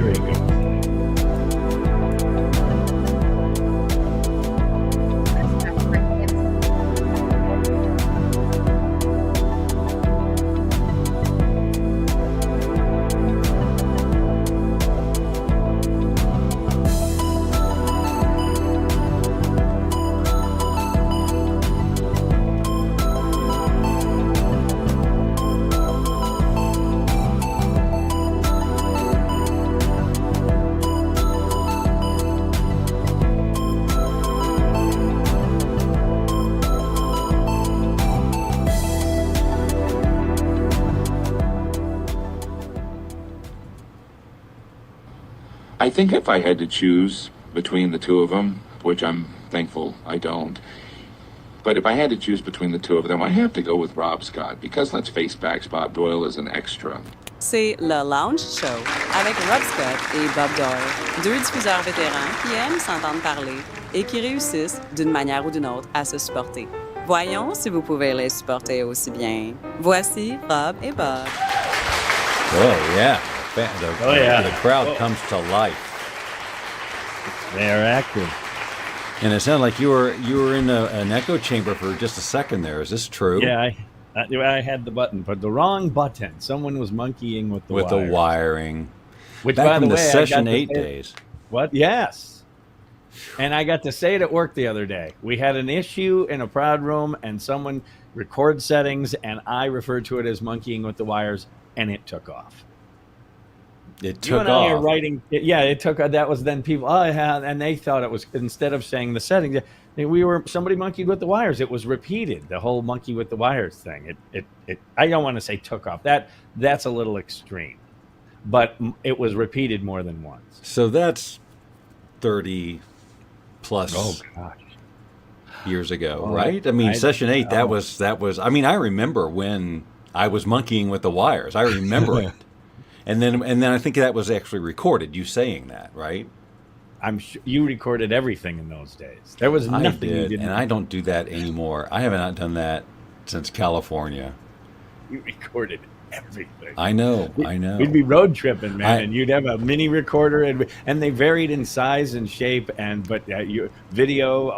Very good. I think if I had to choose between the two of them, which I'm thankful I don't, but if I had to choose between the two of them, I'd have to go with Rob Scott, because let's face facts, Bob Doyle is an extra. C'est le Lounge Show avec Rob Scott et Bob Doyle, deux diffuseurs vétérans qui aiment s'entendre parler et qui réussissent, d'une manière ou d'une autre, à se supporter. Voyons si vous pouvez les supporter aussi bien. Voici Rob et Bob. Oh, yeah. The crowd comes to life. They are active. And it sounded like you were in an echo chamber for just a second there. Is this true? Yeah, I had the button, but the wrong button. Someone was monkeying with the wiring. Which, Back by the in way, the Session 8 days. What? Yes. And I got to say it at work the other day. We had an issue in a prod room, and someone record settings, and I referred to it as monkeying with the wires, and it took off. It took you and I off. are writing. Yeah, it took. That was then people. Oh, yeah, and they thought it was, instead of saying the settings, somebody monkeyed with the wires. It was repeated. The whole monkey with the wires thing. It. I don't want to say took off. That's a little extreme, but it was repeated more than once. So that's 30 plus years ago, right? I mean, Session 8. That was. I mean, I remember when I was monkeying with the wires. I remember it. And then I think that was actually recorded, you saying that, right? I'm sure you recorded everything in those days. There was nothing you didn't. And I don't do that anymore. I have not done that since California. You recorded everything. I know. We'd be road tripping, man, and you'd have a mini recorder, and they varied in size and shape, but video,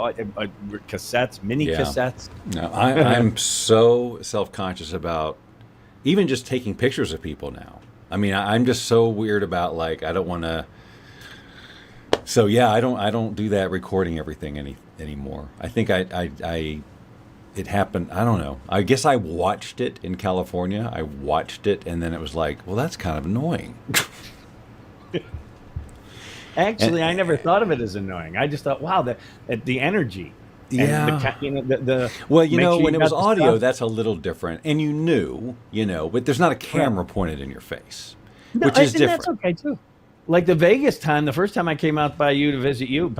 cassettes, mini cassettes. No, I'm so self-conscious about even just taking pictures of people now. I mean, I'm just so weird about, like, I don't want to. So yeah, I don't do that recording everything anymore. I think it happened. I don't know. I guess I watched it in California. I watched it, and then it was like, well, that's kind of annoying. Actually, I never thought of it as annoying. I just thought, wow, the energy. Yeah. And well, when it was audio, that's a little different. And you knew, but there's not a camera pointed in your face, which is different. That's okay, too. Like the Vegas time, the first time I came out by you to visit you,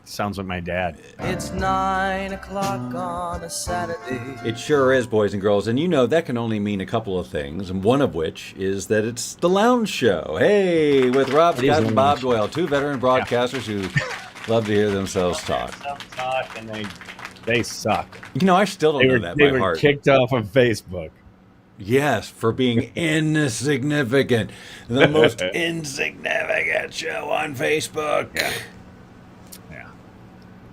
sounds like my dad. It's 9 o'clock on a Saturday. It sure is, boys and girls. And that can only mean a couple of things. And one of which is that it's the Lounge Show. Hey, with Rob Scott and Bob Doyle, two veteran broadcasters who love to hear themselves talk. And they suck. I still don't know that by heart. They were kicked off of Facebook. Yes, for being insignificant. The most insignificant show on Facebook. Yeah.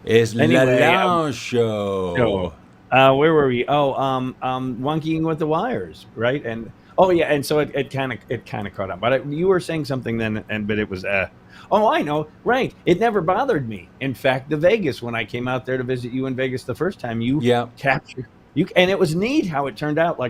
Is the Lounge Show. Where were we? Monkeying with the wires, right? And and so it kind of caught up. But you were saying something then, but it was I know, right? It never bothered me. In fact, when I came out there to visit you in Vegas the first time, you captured and it was neat how it turned out. Like